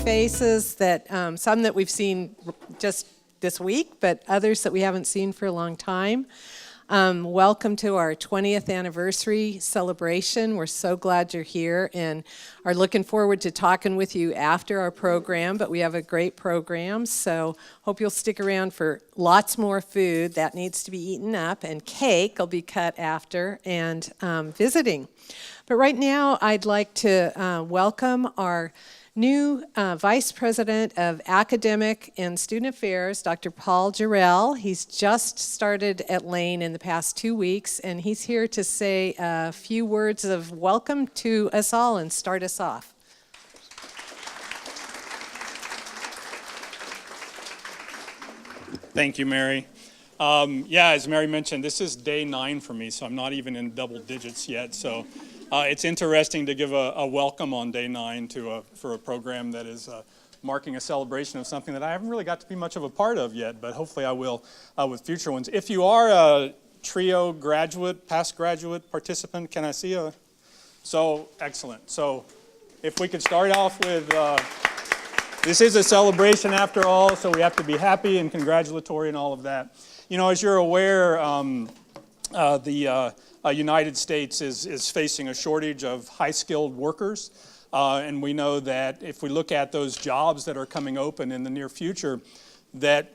faces that some that we've seen just this week, but others that we haven't seen for a long time. Welcome to our 20th anniversary celebration. We're so glad you're here and are looking forward to talking with you after our program, but we have a great program, so hope you'll stick around for lots more food that needs to be eaten up, and cake will be cut after, and visiting. But right now, I'd like to welcome our new Vice President of Academic and Student Affairs, Dr. Paul Jarrell. He's just started at Lane in the past 2 weeks, and he's here to say a few words of welcome to us all and start us off. Thank you, Mary. As Mary mentioned, this is day 9 for me, so I'm not even in double digits yet. So it's interesting to give a welcome on day 9 for a program that is marking a celebration of something that I haven't really got to be much of a part of yet, but hopefully I will with future ones. If you are a TRiO graduate, past graduate participant, can I see a? So, excellent. So if we could start off with, this is a celebration after all, so we have to be happy and congratulatory and all of that. You know, as you're aware, the United States is facing a shortage of high-skilled workers, and we know that if we look at those jobs that are coming open in the near future, that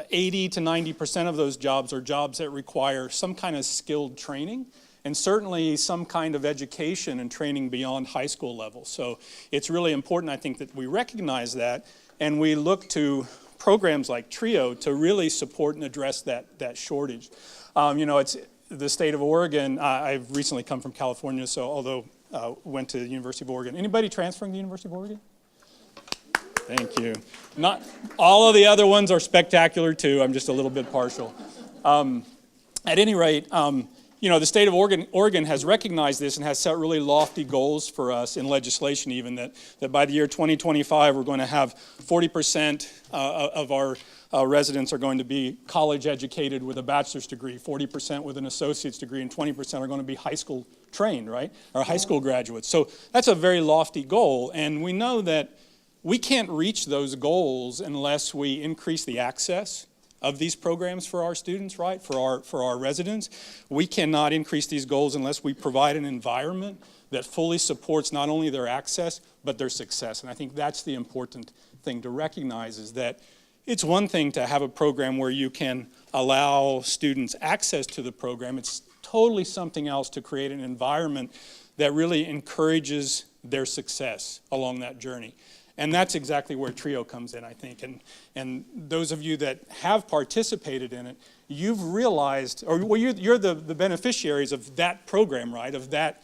80 to 90% of those jobs are jobs that require some kind of skilled training, and certainly some kind of education and training beyond high school level. So it's really important, I think, that we recognize that, and we look to programs like TRiO to really support and address that shortage. You know, it's the state of Oregon. I've recently come from California, so although went to the University of Oregon. Anybody transferring to the University of Oregon? Thank you. Not all of the other ones are spectacular too. I'm just a little bit partial. At any rate, you know, the state of Oregon has recognized this and has set really lofty goals for us in legislation even, that by the year 2025 we're going to have 40% of our residents are going to be college educated with a bachelor's degree, 40% with an associate's degree, and 20% are going to be high school trained, right? Or high school graduates. So that's a very lofty goal, and we know that we can't reach those goals unless we increase the access of these programs for our students, right? For our residents. We cannot increase these goals unless we provide an environment that fully supports not only their access, but their success. And I think that's the important thing to recognize, is that it's one thing to have a program where you can allow students access to the program. It's totally something else to create an environment that really encourages their success along that journey. And that's exactly where TRiO comes in, I think. And those of you that have participated in it, you've realized, or well, you're the beneficiaries of that program, right? Of that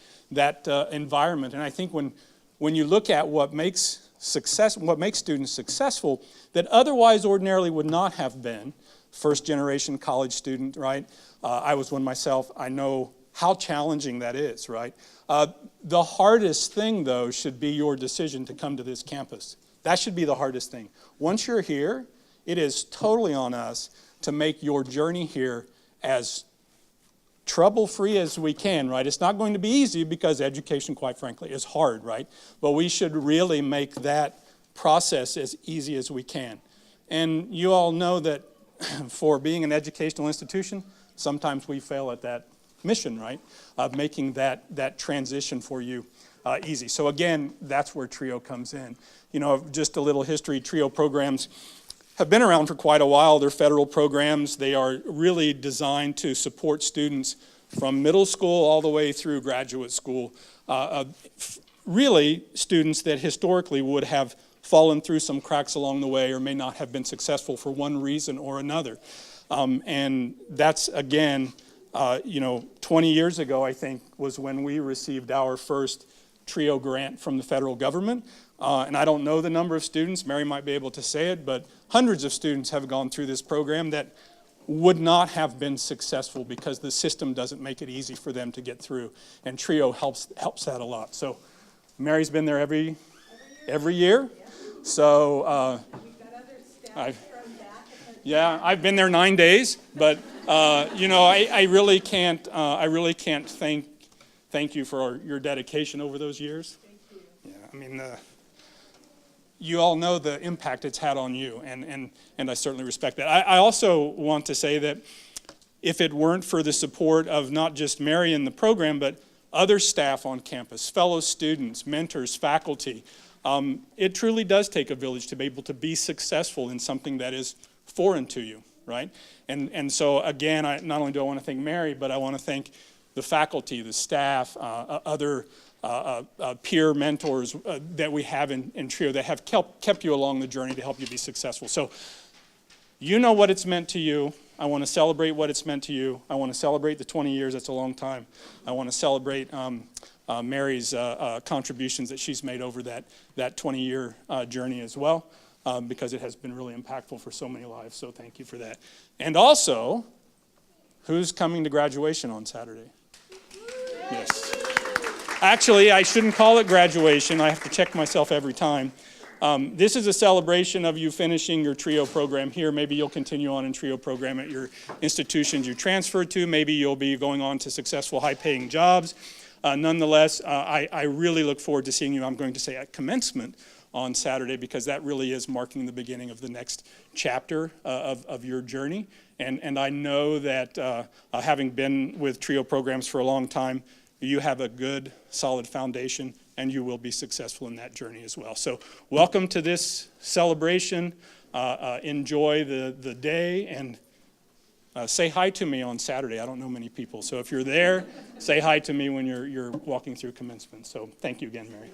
environment. And I think when you look at what makes students successful, that otherwise ordinarily would not have been first generation college student, right? I was one myself. I know how challenging that is, right? The hardest thing, though, should be your decision to come to this campus. That should be the hardest thing. Once you're here, it is totally on us to make your journey here as trouble-free as we can, right? It's not going to be easy because education, quite frankly, is hard, right? But we should really make that process as easy as we can. And you all know that for being an educational institution, sometimes we fail at that mission, right, of making that transition for you easy. So again, that's where TRiO comes in. You know, just a little history, TRiO programs have been around for quite a while. They're federal programs. They are really designed to support students from middle school all the way through graduate school. Really, students that historically would have fallen through some cracks along the way or may not have been successful for one reason or another. And that's, again, 20 years ago, I think, was when we received our first TRiO grant from the federal government. And I don't know the number of students, Mary might be able to say it, but hundreds of students have gone through this program that would not have been successful because the system doesn't make it easy for them to get through. And TRiO helps that a lot. So Mary's been there every year. So I've been there 9 days, but I really can't thank you for your dedication over those years. Thank you. Yeah, I mean, you all know the impact it's had on you, and I certainly respect that. I also want to say that if it weren't for the support of not just Mary in the program, but other staff on campus, fellow students, mentors, faculty, it truly does take a village to be able to be successful in something that is foreign to you, right? And so again, not only do I want to thank Mary, but I want to thank the faculty, the staff, other peer mentors that we have in TRiO that have kept you along the journey to help you be successful. So you know what it's meant to you. I want to celebrate what it's meant to you. I want to celebrate the 20 years. That's a long time. I want to celebrate Mary's contributions that she's made over that 20-year journey as well, because it has been really impactful for so many lives. So thank you for that. And also, who's coming to graduation on Saturday? Yes. Actually, I shouldn't call it graduation. I have to check myself every time. This is a celebration of you finishing your TRiO program here. Maybe you'll continue on in TRiO program at your institutions you transferred to. Maybe you'll be going on to successful, high-paying jobs. Nonetheless, I really look forward to seeing you, I'm going to say, at commencement on Saturday, because that really is marking the beginning of the next chapter of your journey. And I know that having been with TRiO programs for a long time, you have a good, solid foundation, and you will be successful in that journey as well. So welcome to this celebration. Enjoy the day, and say hi to me on Saturday. I don't know many people, so if you're there, say hi to me when you're walking through commencement. So thank you again, Mary.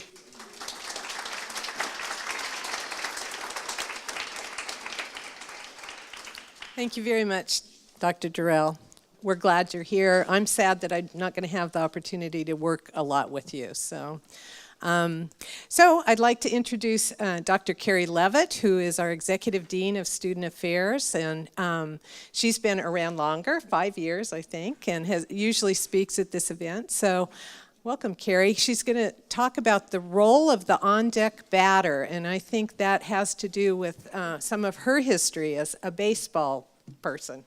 Thank you very much, Dr. Durrell. We're glad you're here. I'm sad that I'm not going to have the opportunity to work a lot with you. So I'd like to introduce Dr. Carrie Levitt, who is our Executive Dean of Student Affairs, and she's been around longer, 5 years, I think, and usually speaks at this event. So welcome, Carrie. She's going to talk about the role of the on-deck batter, and I think that has to do with some of her history as a baseball person.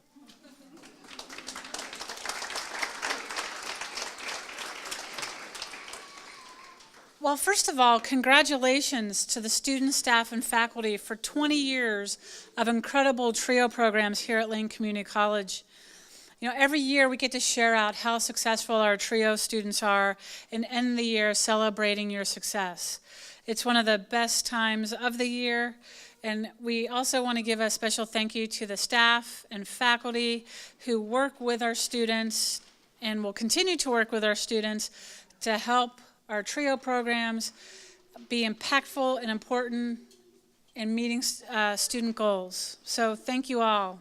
Well, first of all, congratulations to the students, staff, and faculty for 20 years of incredible TRiO programs here at Lane Community College. You know, every year we get to share out how successful our TRiO students are and end the year celebrating your success. It's one of the best times of the year, and we also want to give a special thank you to the staff and faculty who work with our students and will continue to work with our students to help our TRiO programs be impactful and important in meeting student goals. So thank you all.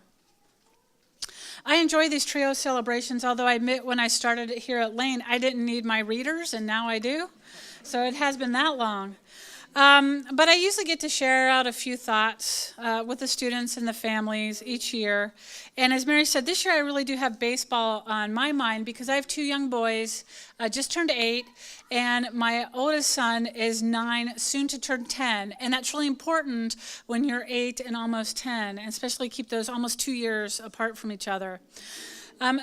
I enjoy these TRiO celebrations, although I admit when I started here at Lane, I didn't need my readers, and now I do. So it has been that long. But I usually get to share out a few thoughts with the students and the families each year. And as Mary said, this year I really do have baseball on my mind because I have 2 young boys, just turned 8, and my oldest son is 9, soon to turn 10. And that's really important when you're 8 and almost 10, and especially keep those almost 2 years apart from each other.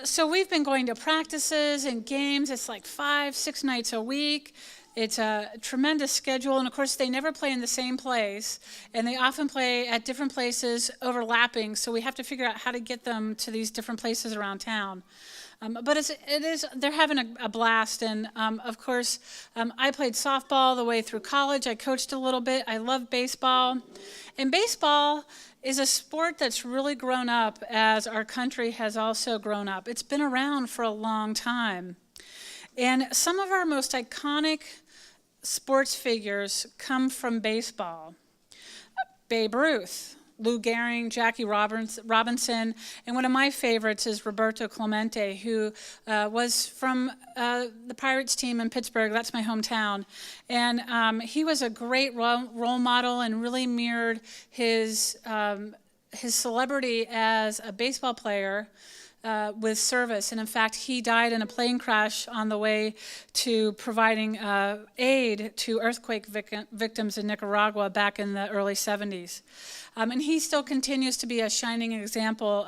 So we've been going to practices and games. It's like 5-6 nights a week. It's a tremendous schedule, and of course they never play in the same place, and they often play at different places overlapping, so we have to figure out how to get them to these different places around town. But they're having a blast, and of course I played softball the way through college. I coached a little bit. I love baseball, and baseball is a sport that's really grown up as our country has also grown up. It's been around for a long time, and some of our most iconic sports figures come from baseball. Babe Ruth, Lou Gehrig, Jackie Robinson, and one of my favorites is Roberto Clemente, who was from the Pirates team in Pittsburgh. That's my hometown. And he was a great role model and really mirrored his celebrity as a baseball player with service. And in fact, he died in a plane crash on the way to providing aid to earthquake victims in Nicaragua back in the early 70s. And he still continues to be a shining example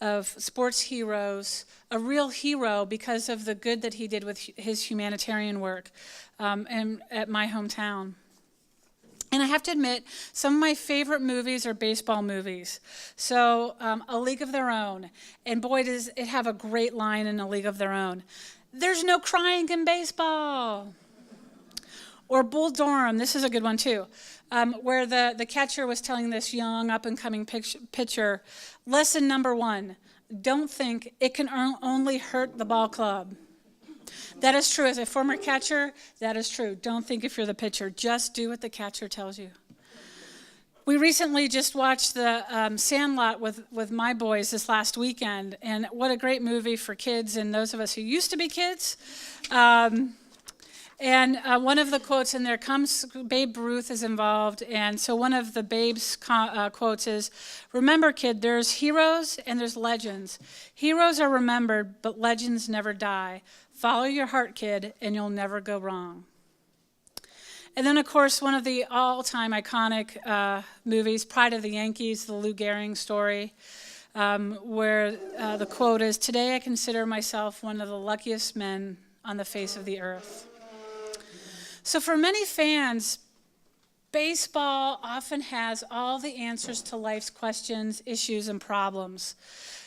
of sports heroes, a real hero because of the good that he did with his humanitarian work at my hometown. And I have to admit, some of my favorite movies are baseball movies. So, A League of Their Own. And boy, does it have a great line in A League of Their Own. There's no crying in baseball. Or Bull Durham, this is a good one too, where the catcher was telling this young up-and-coming pitcher, lesson number 1, don't think it can only hurt the ball club. That is true. As a former catcher, that is true. Don't think if you're the pitcher. Just do what the catcher tells you. We recently just watched the Sandlot with my boys this last weekend, and what a great movie for kids and those of us who used to be kids. And one of the quotes in there Babe Ruth is involved, and so one of the Babe's quotes is, remember, kid, there's heroes and there's legends. Heroes are remembered, but legends never die. Follow your heart, kid, and you'll never go wrong. And then, of course, one of the all-time iconic movies, Pride of the Yankees, the Lou Gehrig story, where the quote is, today I consider myself one of the luckiest men on the face of the earth. So for many fans, baseball often has all the answers to life's questions, issues, and problems.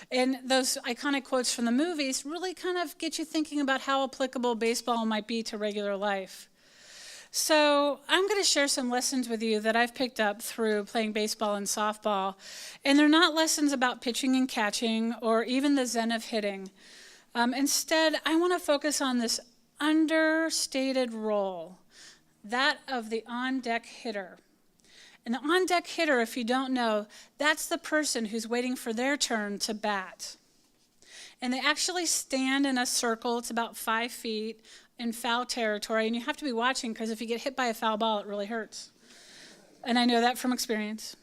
And those iconic quotes from the movies really kind of get you thinking about how applicable baseball might be to regular life. So I'm going to share some lessons with you that I've picked up through playing baseball and softball. And they're not lessons about pitching and catching or even the zen of hitting. Instead, I want to focus on this understated role, that of the on-deck hitter. And the on-deck hitter, if you don't know, that's the person who's waiting for their turn to bat. And they actually stand in a circle. It's about 5 feet in foul territory. And you have to be watching because if you get hit by a foul ball, it really hurts. And I know that from experience.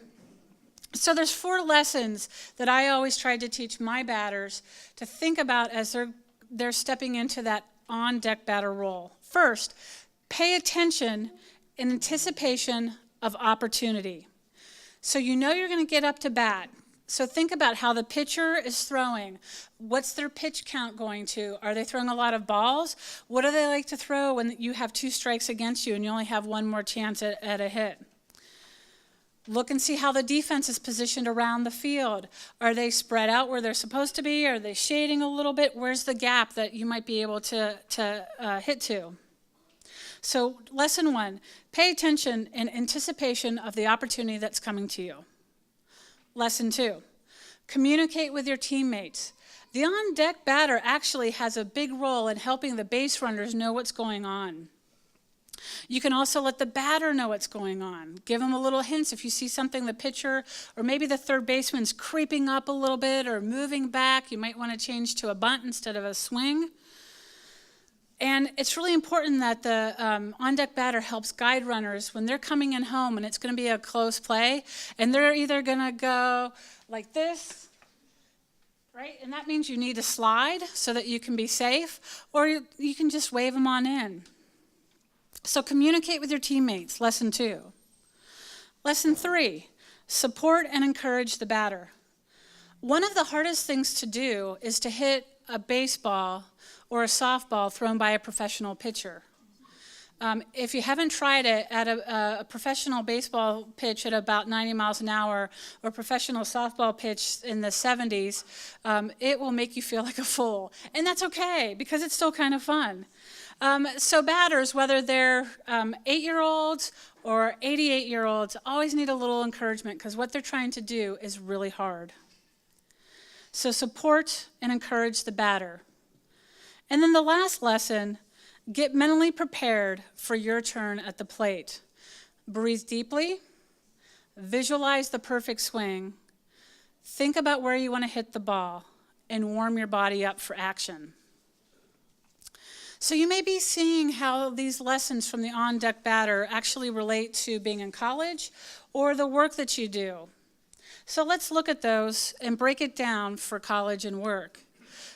So there's 4 lessons that I always tried to teach my batters to think about as they're stepping into that on-deck batter role. First, pay attention in anticipation of opportunity. So you know you're going to get up to bat. So think about how the pitcher is throwing. What's their pitch count going to? Are they throwing a lot of balls? What do they like to throw when you have 2 strikes against you and you only have 1 more chance at a hit? Look and see how the defense is positioned around the field. Are they spread out where they're supposed to be? Are they shading a little bit? Where's the gap that you might be able to hit to? So lesson 1, pay attention in anticipation of the opportunity that's coming to you. Lesson 2, communicate with your teammates. The on-deck batter actually has a big role in helping the base runners know what's going on. You can also let the batter know what's going on. Give them a little hints if you see something the pitcher or maybe the third baseman's creeping up a little bit or moving back. You might want to change to a bunt instead of a swing. And it's really important that the on-deck batter helps guide runners when they're coming in home and it's going to be a close play. And they're either going to go like this, right? And that means you need to slide so that you can be safe, or you can just wave them on in. So communicate with your teammates, lesson 2. Lesson 3, support and encourage the batter. One of the hardest things to do is to hit a baseball or a softball thrown by a professional pitcher. If you haven't tried it at a professional baseball pitch at about 90 miles an hour or a professional softball pitch in the 70s, it will make you feel like a fool. And that's okay, because it's still kind of fun. So batters, whether they're 8-year-olds or 88-year-olds, always need a little encouragement because what they're trying to do is really hard. So support and encourage the batter. And then the last lesson, get mentally prepared for your turn at the plate. Breathe deeply, visualize the perfect swing, think about where you want to hit the ball, and warm your body up for action. So you may be seeing how these lessons from the on-deck batter actually relate to being in college or the work that you do. So let's look at those and break it down for college and work.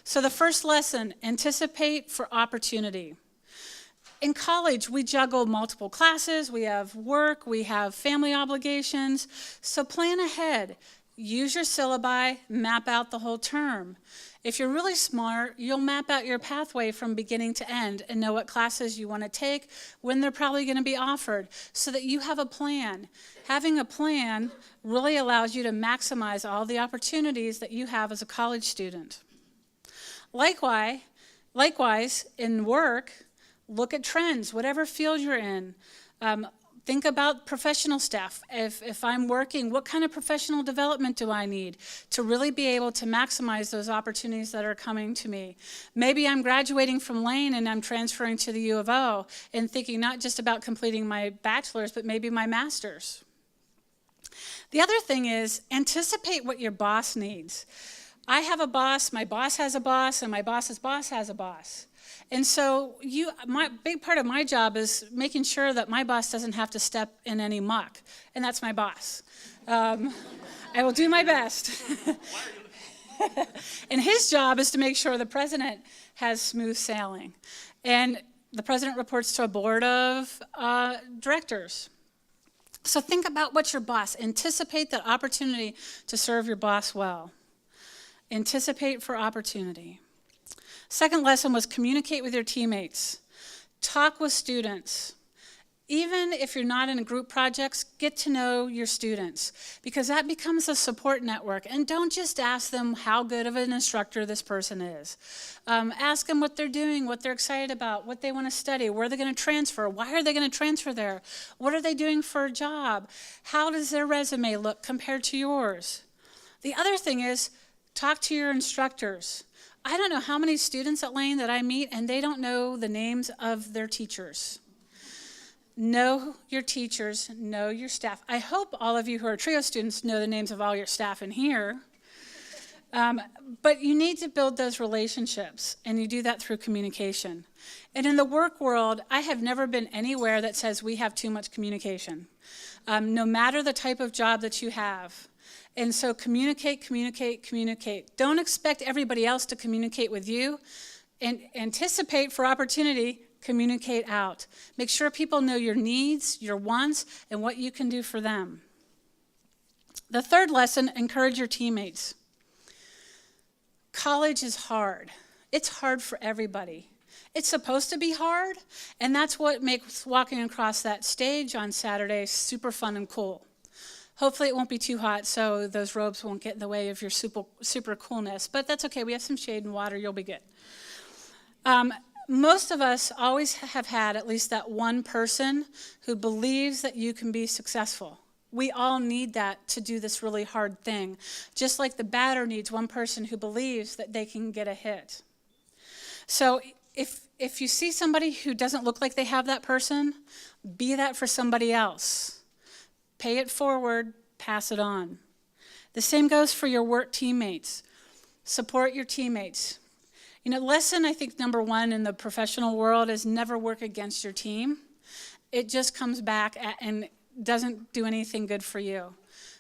So the first lesson, anticipate for opportunity. In college, we juggle multiple classes, we have work, we have family obligations, so plan ahead. Use your syllabi, map out the whole term. If you're really smart, you'll map out your pathway from beginning to end and know what classes you want to take, when they're probably going to be offered, so that you have a plan. Having a plan really allows you to maximize all the opportunities that you have as a college student. Likewise, in work, look at trends, whatever field you're in. Think about professional staff. If I'm working, what kind of professional development do I need to really be able to maximize those opportunities that are coming to me? Maybe I'm graduating from Lane and I'm transferring to the U of O and thinking not just about completing my bachelor's, but maybe my master's. The other thing is anticipate what your boss needs. I have a boss, my boss has a boss, and my boss's boss has a boss. And so my big part of my job is making sure that my boss doesn't have to step in any muck, and that's my boss. I will do my best. And his job is to make sure the president has smooth sailing. And the president reports to a board of directors. So think about what's your boss. Anticipate that opportunity to serve your boss well. Anticipate for opportunity. Second lesson was communicate with your teammates. Talk with students. Even if you're not in group projects, get to know your students, because that becomes a support network. And don't just ask them how good of an instructor this person is. Ask them what they're doing, what they're excited about, what they want to study, where they're going to transfer, why are they going to transfer there, what are they doing for a job, how does their resume look compared to yours. The other thing is talk to your instructors. I don't know how many students at Lane that I meet and they don't know the names of their teachers. Know your teachers, know your staff. I hope all of you who are TRiO students know the names of all your staff in here. But you need to build those relationships, and you do that through communication. And in the work world, I have never been anywhere that says we have too much communication, no matter the type of job that you have. And so communicate. Don't expect everybody else to communicate with you. And anticipate for opportunity, communicate out. Make sure people know your needs, your wants, and what you can do for them. The third lesson, encourage your teammates. College is hard. It's hard for everybody. It's supposed to be hard, and that's what makes walking across that stage on Saturday super fun and cool. Hopefully it won't be too hot, so those robes won't get in the way of your super coolness, but that's okay. We have some shade and water. You'll be good. Most of us always have had at least that one person who believes that you can be successful. We all need that to do this really hard thing, just like the batter needs one person who believes that they can get a hit. So if you see somebody who doesn't look like they have that person, be that for somebody else. Pay it forward, pass it on. The same goes for your work teammates. Support your teammates. You know, lesson I think number one in the professional world is never work against your team. It just comes back and doesn't do anything good for you.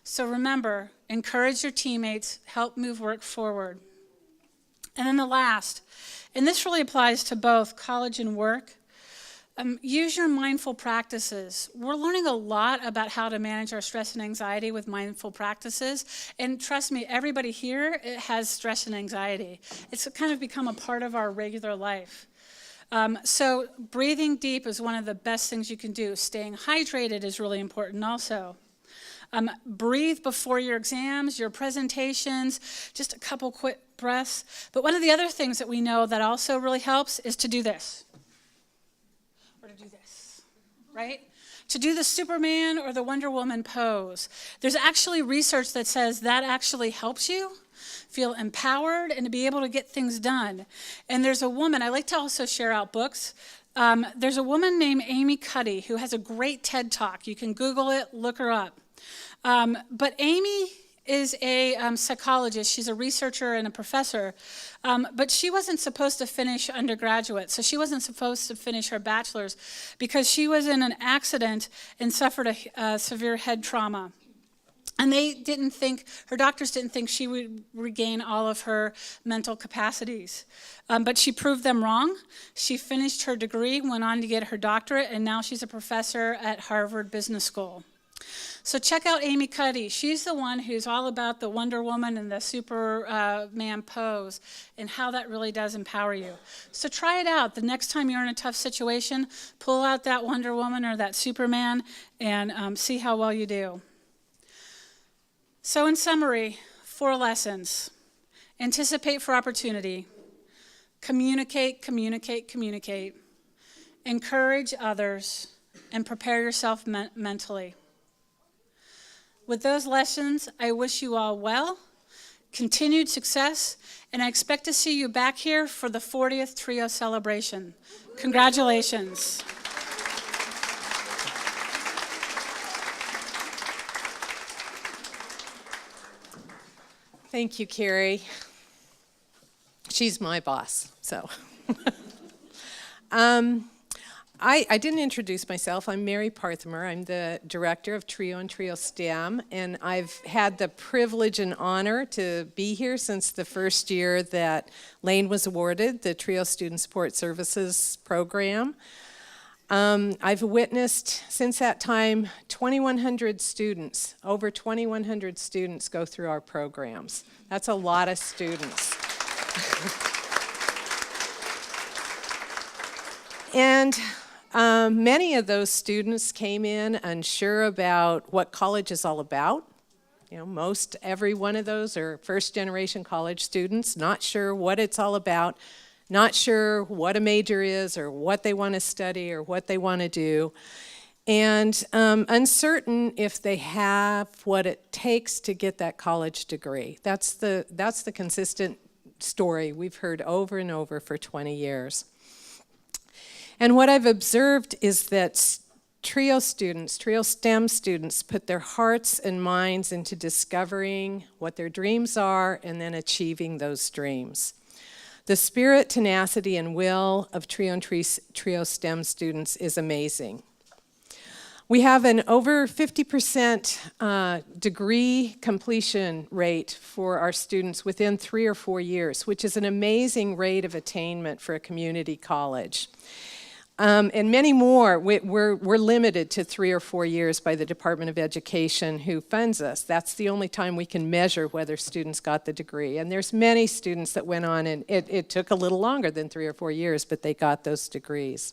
So remember, encourage your teammates, help move work forward. And then the last, and this really applies to both college and work, use your mindful practices. We're learning a lot about how to manage our stress and anxiety with mindful practices. And trust me, everybody here has stress and anxiety. It's kind of become a part of our regular life. So breathing deep is one of the best things you can do. Staying hydrated is really important also. Breathe before your exams, your presentations, just a couple quick breaths. But one of the other things that we know that also really helps is to do this. Or to do this, right? To do the Superman or the Wonder Woman pose. There's actually research that says that actually helps you feel empowered and to be able to get things done. And there's a woman, I like to also share out books. There's a woman named Amy Cuddy who has a great TED Talk. You can Google it, look her up. But Amy is a psychologist. She's a researcher and a professor. But she wasn't supposed to finish undergraduate. So she wasn't supposed to finish her bachelor's because she was in an accident and suffered a severe head trauma. And her doctors didn't think she would regain all of her mental capacities. But she proved them wrong. She finished her degree, went on to get her doctorate, and now she's a professor at Harvard Business School. So check out Amy Cuddy. She's the one who's all about the Wonder Woman and the Superman pose and how that really does empower you. So try it out. The next time you're in a tough situation, pull out that Wonder Woman or that Superman and see how well you do. So in summary, 4 lessons. Anticipate for opportunity. Communicate, communicate, communicate. Encourage others and prepare yourself mentally. With those lessons, I wish you all well, continued success, and I expect to see you back here for the 40th TRiO celebration. Congratulations. Thank you, Carrie. She's my boss, so. I didn't introduce myself. I'm Mary Parthimer. I'm the director of TRiO and TRiO STEM, and I've had the privilege and honor to be here since the first year that Lane was awarded the TRiO Student Support Services program. I've witnessed, since that time, 2,100 students, over 2,100 students go through our programs. That's a lot of students. And many of those students came in unsure about what college is all about. You know, most every one of those are first-generation college students, not sure what it's all about, not sure what a major is or what they want to study or what they want to do, and uncertain if they have what it takes to get that college degree. That's the consistent story we've heard over and over for 20 years. And what I've observed is that TRiO students, TRiO STEM students, put their hearts and minds into discovering what their dreams are and then achieving those dreams. The spirit, tenacity, and will of TRiO and TRiO STEM students is amazing. We have an over 50% degree completion rate for our students within 3 or 4 years, which is an amazing rate of attainment for a community college. And many more, we're limited to 3 or 4 years by the Department of Education who funds us. That's the only time we can measure whether students got the degree. And there's many students that went on, and it took a little longer than 3 or 4 years, but they got those degrees.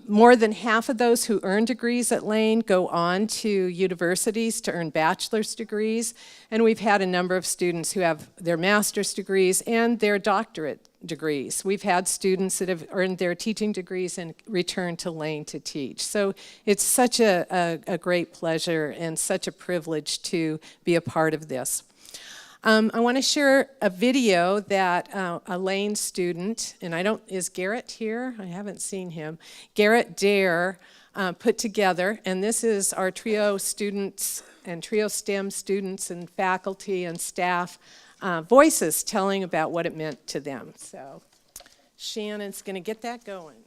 More than half of those who earn degrees at Lane go on to universities to earn bachelor's degrees, and we've had a number of students who have their master's degrees and their doctorate degrees. We've had students that have earned their teaching degrees and returned to Lane to teach. So it's such a great pleasure and such a privilege to be a part of this. I want to share a video that a Lane student, and is Garrett here? I haven't seen him. Garrett Dare put together, and this is our TRiO students and TRiO STEM students and faculty and staff voices telling about what it meant to them. So Shannon's going to get that going.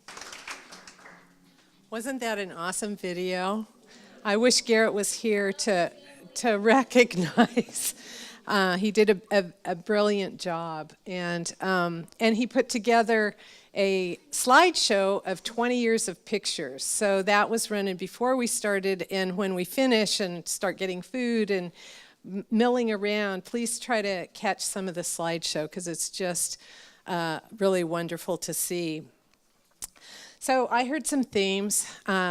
Wasn't that an awesome video? I wish Garrett was here to recognize. He did a brilliant job, and he put together a slideshow of 20 years of pictures. So that was running before we started, and when we finish and start getting food and milling around, please try to catch some of the slideshow because it's just really wonderful to see. So I heard some themes.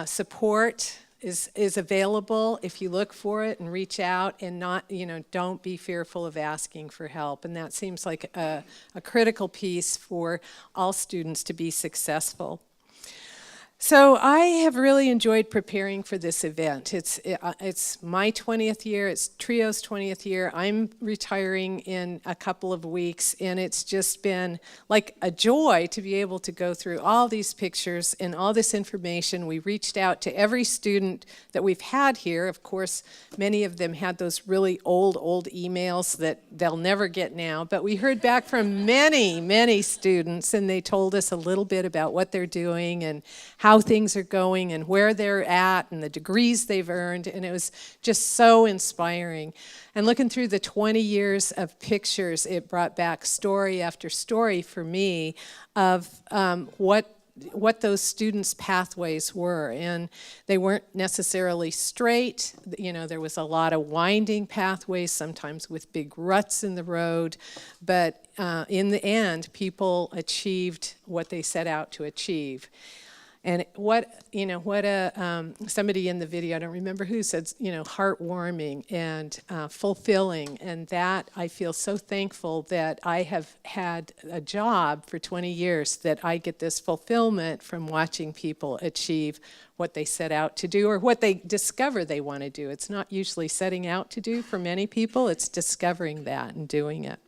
Support is available if you look for it and reach out, and don't be fearful of asking for help. And that seems like a critical piece for all students to be successful. So I have really enjoyed preparing for this event. It's my 20th year, it's TRiO's 20th year. I'm retiring in a couple of weeks, and it's just been like a joy to be able to go through all these pictures and all this information. We reached out to every student that we've had here. Of course, many of them had those really old emails that they'll never get now, but we heard back from many students, and they told us a little bit about what they're doing and how things are going and where they're at and the degrees they've earned, and it was just so inspiring. And looking through the 20 years of pictures, it brought back story after story for me of what what those students' pathways were, and they weren't necessarily straight. You know, there was a lot of winding pathways, sometimes with big ruts in the road, but in the end, people achieved what they set out to achieve. And somebody in the video, I don't remember who, said, heartwarming and fulfilling. And that, I feel so thankful that I have had a job for 20 years, that I get this fulfillment from watching people achieve what they set out to do or what they discover they want to do. It's not usually setting out to do for many people, it's discovering that and doing it.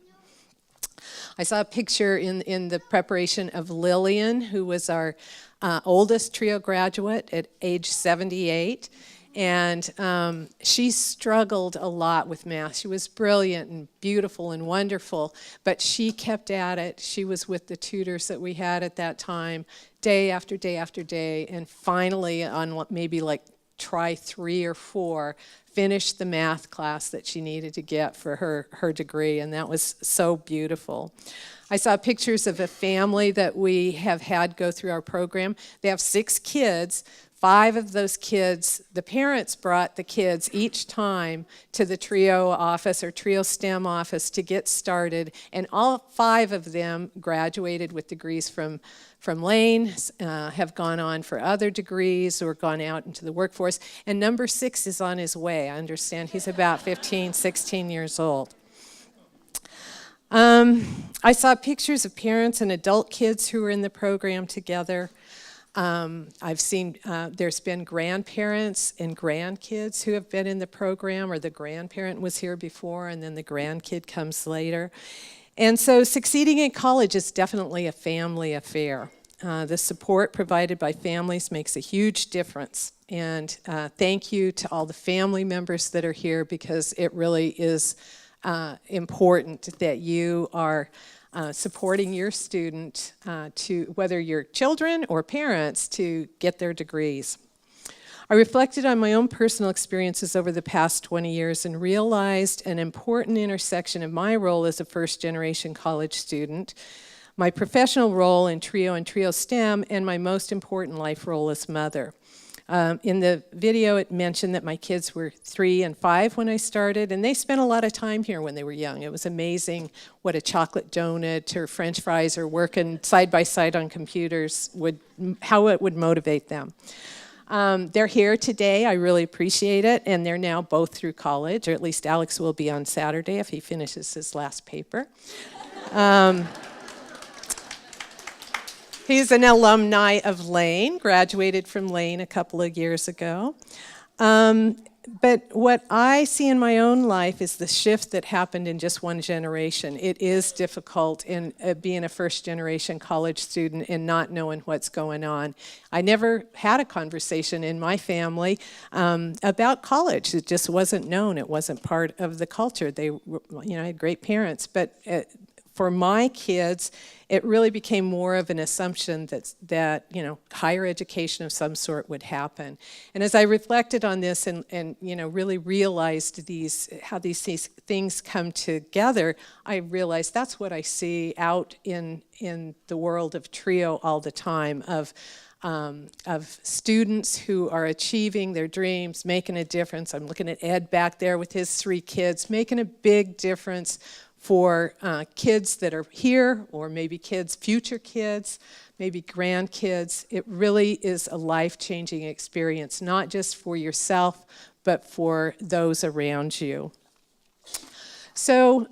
I saw a picture in the preparation of Lillian, who was our oldest TRiO graduate at age 78. And she struggled a lot with math. She was brilliant and beautiful and wonderful, but she kept at it. She was with the tutors that we had at that time, day after day after day, and finally on maybe like try 3 or 4, finished the math class that she needed to get for her degree, and that was so beautiful. I saw pictures of a family that we have had go through our program. They have 6 kids. 5 of those kids, the parents brought the kids each time to the TRiO office or TRiO STEM office to get started, and all 5 of them graduated with degrees from Lane, have gone on for other degrees or gone out into the workforce, and number 6 is on his way. I understand he's about 15, 16 years old. I saw pictures of parents and adult kids who were in the program together. I've seen there's been grandparents and grandkids who have been in the program, or the grandparent was here before and then the grandkid comes later. And so succeeding in college is definitely a family affair. The support provided by families makes a huge difference. And thank you to all the family members that are here, because it really is important that you are supporting your student, to whether you're children or parents, to get their degrees. I reflected on my own personal experiences over the past 20 years and realized an important intersection of my role as a first-generation college student, my professional role in TRiO and TRiO STEM, and my most important life role as mother. In the video, it mentioned that my kids were 3 and 5 when I started, and they spent a lot of time here when they were young. It was amazing what a chocolate donut or French fries or working side by side on computers how it would motivate them. They're here today. I really appreciate it, and they're now both through college, or at least Alex will be on Saturday if he finishes his last paper. He's an alumni of Lane, graduated from Lane a couple of years ago. But what I see in my own life is the shift that happened in just one generation. It is difficult in being a first-generation college student and not knowing what's going on. I never had a conversation in my family about college. It just wasn't known. It wasn't part of the culture. I had great parents, but for my kids, it really became more of an assumption that higher education of some sort would happen. And as I reflected on this and really realized how these things come together, I realized that's what I see out in the world of TRiO all the time, of students who are achieving their dreams, making a difference. I'm looking at Ed back there with his 3 kids, making a big difference for kids that are here, or maybe future kids, maybe grandkids. It really is a life-changing experience, not just for yourself, but for those around you. So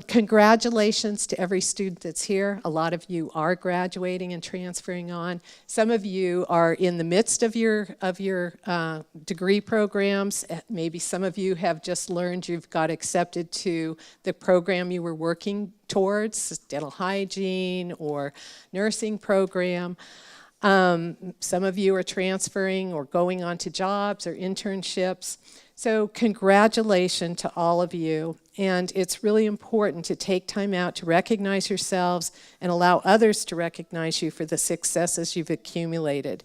congratulations to every student that's here. A lot of you are graduating and transferring on. Some of you are in the midst of your degree programs. Maybe some of you have just learned you've got accepted to the program you were working towards, dental hygiene or nursing program. Some of you are transferring or going on to jobs or internships. So congratulations to all of you, and it's really important to take time out to recognize yourselves and allow others to recognize you for the successes you've accumulated.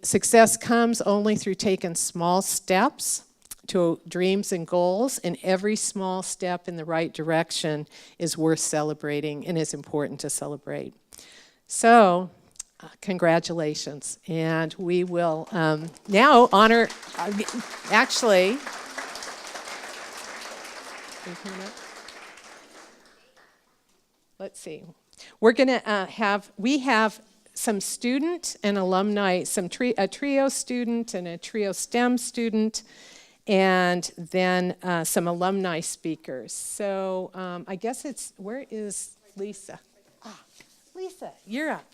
Success comes only through taking small steps to dreams and goals, and every small step in the right direction is worth celebrating and is important to celebrate. So congratulations. And we will now honor, actually, let's see. We're going to we have some student and alumni, a TRiO student and a TRiO STEM student, and then some alumni speakers. So I guess where is Lisa? Lisa, you're up.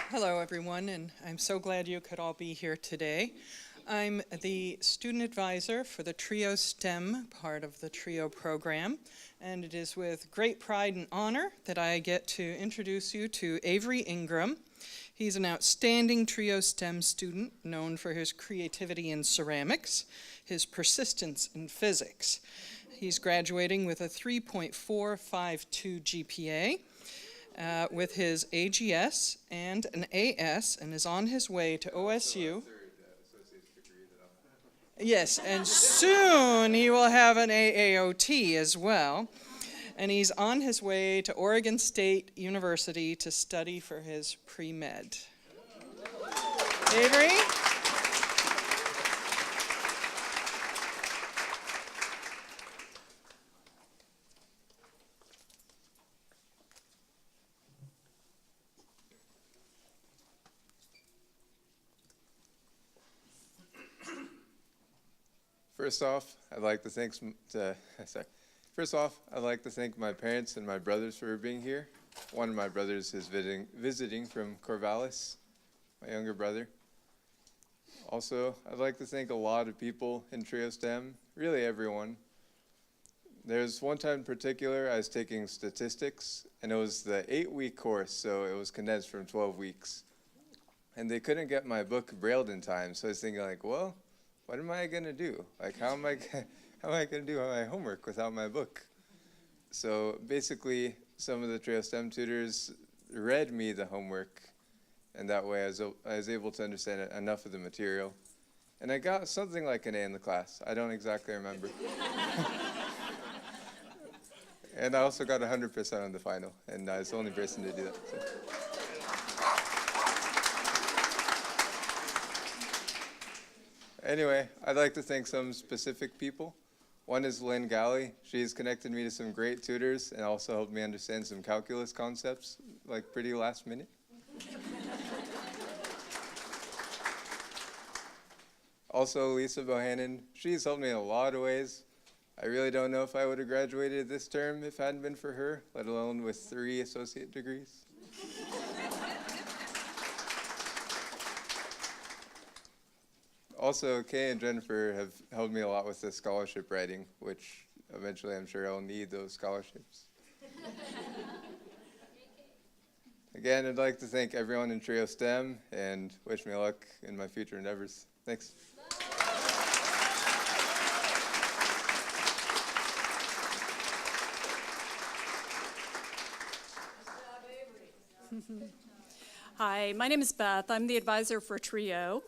Hello, everyone, and I'm so glad you could all be here today. I'm the student advisor for the TRiO STEM part of the TRiO program, and it is with great pride and honor that I get to introduce you to Avery Ingram. He's an outstanding TRiO STEM student known for his creativity in ceramics, his persistence in physics. He's graduating with a 3.452 GPA. With his AGS and an AS, and is on his way to OSU. Yes, and soon he will have an AAOT as well. And he's on his way to Oregon State University to study for his pre-med. Avery? First off, I'd like to thank my parents and my brothers for being here. One of my brothers is visiting from Corvallis, my younger brother. Also, I'd like to thank a lot of people in TRiO STEM, really everyone. There's one time in particular I was taking statistics, and it was the 8-week course, so it was condensed from 12 weeks. And they couldn't get my book brailled in time, so I was thinking like, well, what am I gonna do? Like, how am I gonna do my homework without my book? So basically, some of the TRiO STEM tutors read me the homework, and that way I was able to understand enough of the material. And I got something like an A in the class. I don't exactly remember. And I also got 100% on the final, and I was the only person to do that. So. Anyway, I'd like to thank some specific people. One is Lynn Galley. She's connected me to some great tutors and also helped me understand some calculus concepts, like pretty last minute. Also, Lisa Bohannon. She's helped me in a lot of ways. I really don't know if I would have graduated this term if it hadn't been for her, let alone with 3 associate degrees. Also, Kay and Jennifer have helped me a lot with the scholarship writing, which eventually I'm sure I'll need those scholarships. Again, I'd like to thank everyone in TRiO STEM and wish me luck in my future endeavors. Thanks. Hi, my name is Beth. I'm the advisor for TRiO.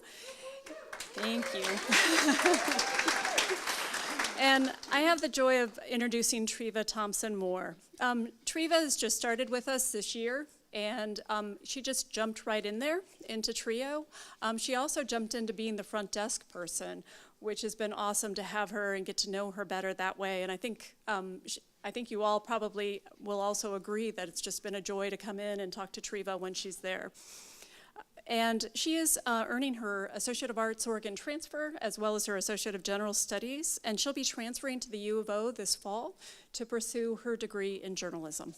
Thank you. And I have the joy of introducing Treva Thompson-Moore. Treva has just started with us this year, and she just jumped right in there into TRiO. She also jumped into being the front desk person, which has been awesome to have her and get to know her better that way. And I think you all probably will also agree that it's just been a joy to come in and talk to Treva when she's there. And she is earning her Associate of Arts Oregon transfer as well as her Associate of General Studies, and she'll be transferring to the U of O this fall to pursue her degree in journalism.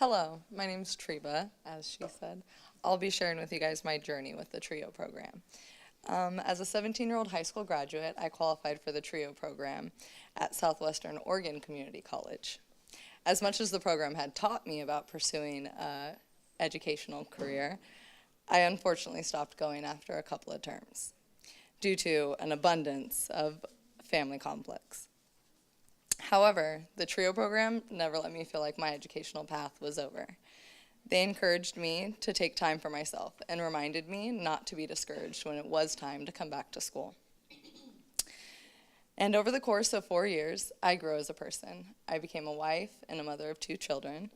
Hello, my name's Treva, as she said. I'll be sharing with you guys my journey with the TRiO program. As a 17-year-old high school graduate, I qualified for the TRiO program at Southwestern Oregon Community College. As much as the program had taught me about pursuing an educational career, I unfortunately stopped going after a couple of terms due to an abundance of family conflicts. However, the TRiO program never let me feel like my educational path was over. They encouraged me to take time for myself and reminded me not to be discouraged when it was time to come back to school. And over the course of 4 years, I grew as a person. I became a wife and a mother of 2 children.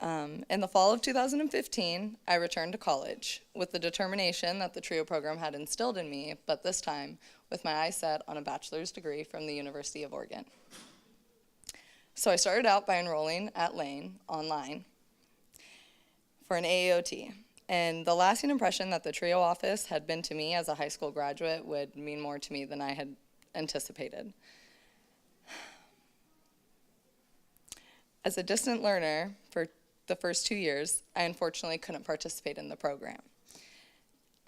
In the fall of 2015, I returned to college with the determination that the TRiO program had instilled in me, but this time with my eyes set on a bachelor's degree from the University of Oregon. So I started out by enrolling at Lane online for an AAOT. And the lasting impression that the TRiO office had been to me as a high school graduate would mean more to me than I had anticipated. As a distant learner for the first 2 years, I unfortunately couldn't participate in the program.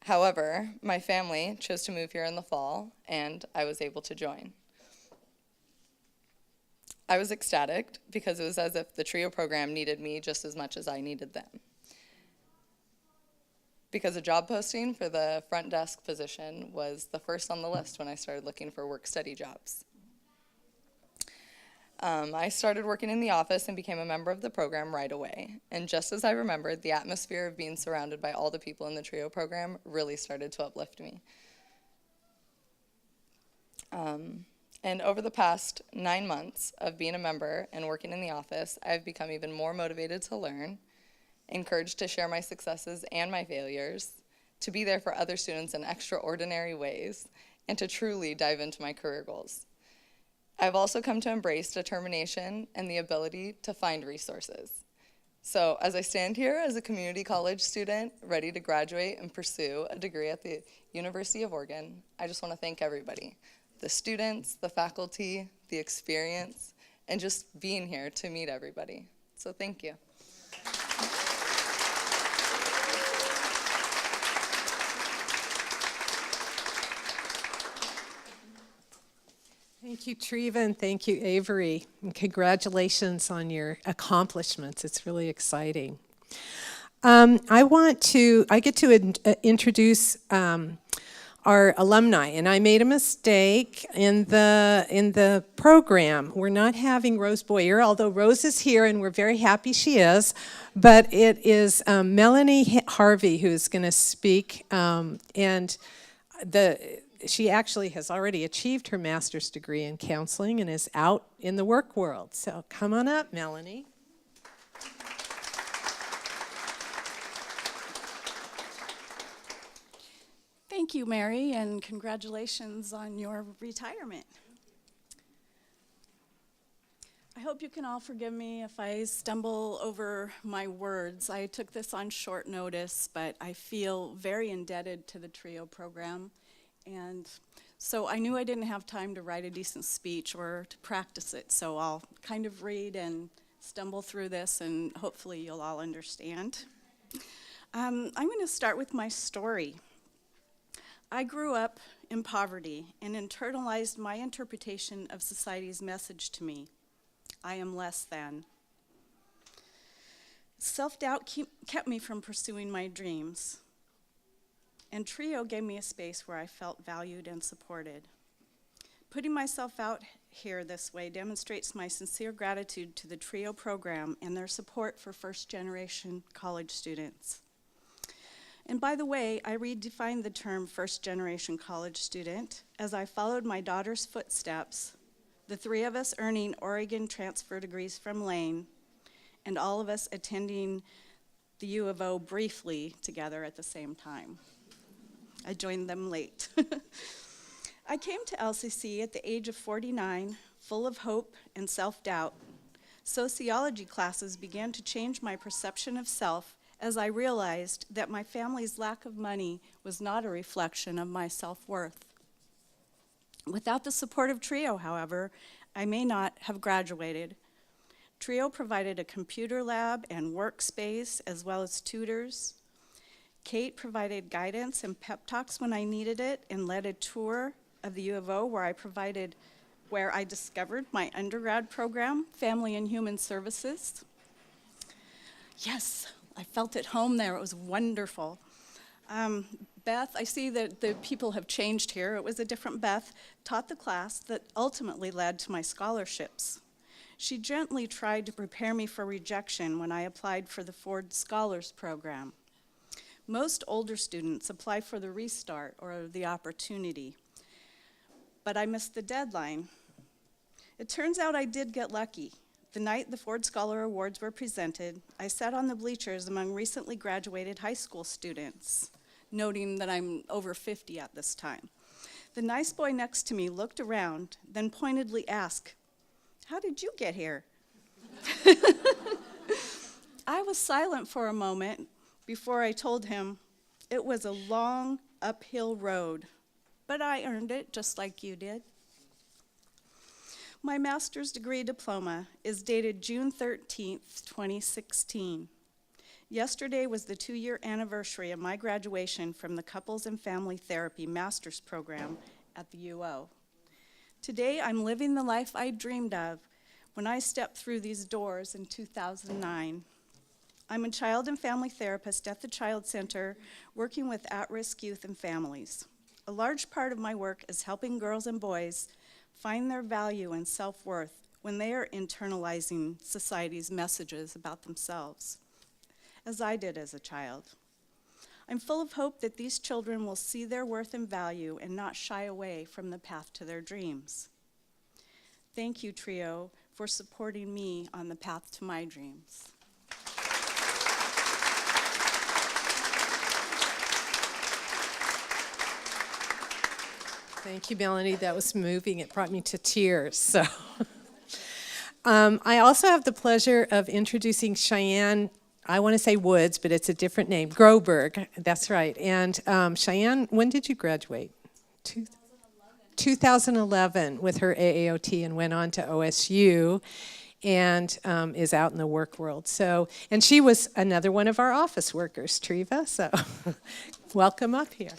However, my family chose to move here in the fall, and I was able to join. I was ecstatic because it was as if the TRiO program needed me just as much as I needed them. Because a job posting for the front desk position was the first on the list when I started looking for work-study jobs. I started working in the office and became a member of the program right away. And just as I remembered, the atmosphere of being surrounded by all the people in the TRiO program really started to uplift me. And over the past 9 months of being a member and working in the office, I've become even more motivated to learn, encouraged to share my successes and my failures, to be there for other students in extraordinary ways, and to truly dive into my career goals. I've also come to embrace determination and the ability to find resources. So as I stand here as a community college student ready to graduate and pursue a degree at the University of Oregon, I just want to thank everybody, the students, the faculty, the experience, and just being here to meet everybody. So thank you. Thank you, Triva, and thank you, Avery. And congratulations on your accomplishments. It's really exciting. I get to introduce our alumni, and I made a mistake in the program. We're not having Rose Boyer, although Rose is here, and we're very happy she is. But it is Melanie Harvey who's going to speak, and she actually has already achieved her master's degree in counseling and is out in the work world. So come on up, Melanie. Thank you, Mary, and congratulations on your retirement. I hope you can all forgive me if I stumble over my words. I took this on short notice, but I feel very indebted to the TRiO program. And so I knew I didn't have time to write a decent speech or to practice it, so I'll kind of read and stumble through this, and hopefully you'll all understand. I'm going to start with my story. I grew up in poverty and internalized my interpretation of society's message to me. I am less than. Self-doubt kept me from pursuing my dreams. And TRiO gave me a space where I felt valued and supported. Putting myself out here this way demonstrates my sincere gratitude to the TRiO program and their support for first-generation college students. And by the way, I redefined the term first-generation college student as I followed my daughter's footsteps, the 3 of us earning Oregon transfer degrees from Lane, and all of us attending the U of O briefly together at the same time. I joined them late. I came to LCC at the age of 49, full of hope and self-doubt. Sociology classes began to change my perception of self as I realized that my family's lack of money was not a reflection of my self-worth. Without the support of TRiO, however, I may not have graduated. TRiO provided a computer lab and workspace as well as tutors. Kate provided guidance and pep talks when I needed it and led a tour of the U of O where I discovered my undergrad program, Family and Human Services. Yes, I felt at home there. It was wonderful. Beth, I see that the people have changed here. It was a different Beth, taught the class that ultimately led to my scholarships. She gently tried to prepare me for rejection when I applied for the Ford Scholars Program. Most older students apply for the Restart or the Opportunity, but I missed the deadline. It turns out I did get lucky. The night the Ford Scholar Awards were presented, I sat on the bleachers among recently graduated high school students, noting that I'm over 50 at this time. The nice boy next to me looked around, then pointedly asked, "How did you get here?" I was silent for a moment before I told him it was a long uphill road, but I earned it just like you did. My master's degree diploma is dated June 13th, 2016. Yesterday was the 2-year anniversary of my graduation from the Couples and Family Therapy Master's Program at the UO. Today, I'm living the life I dreamed of when I stepped through these doors in 2009. I'm a child and family therapist at the Child Center, working with at-risk youth and families. A large part of my work is helping girls and boys find their value and self-worth when they are internalizing society's messages about themselves, as I did as a child. I'm full of hope that these children will see their worth and value and not shy away from the path to their dreams. Thank you, TRiO, for supporting me on the path to my dreams. Thank you, Melanie. That was moving. It brought me to tears. So, I also have the pleasure of introducing Cheyenne. I want to say Woods, but it's a different name. Groberg. That's right. And Cheyenne, when did you graduate? 2011 with her AAOT, and went on to OSU, and is out in the work world. So, and she was another one of our office workers, Triva. So, welcome up here.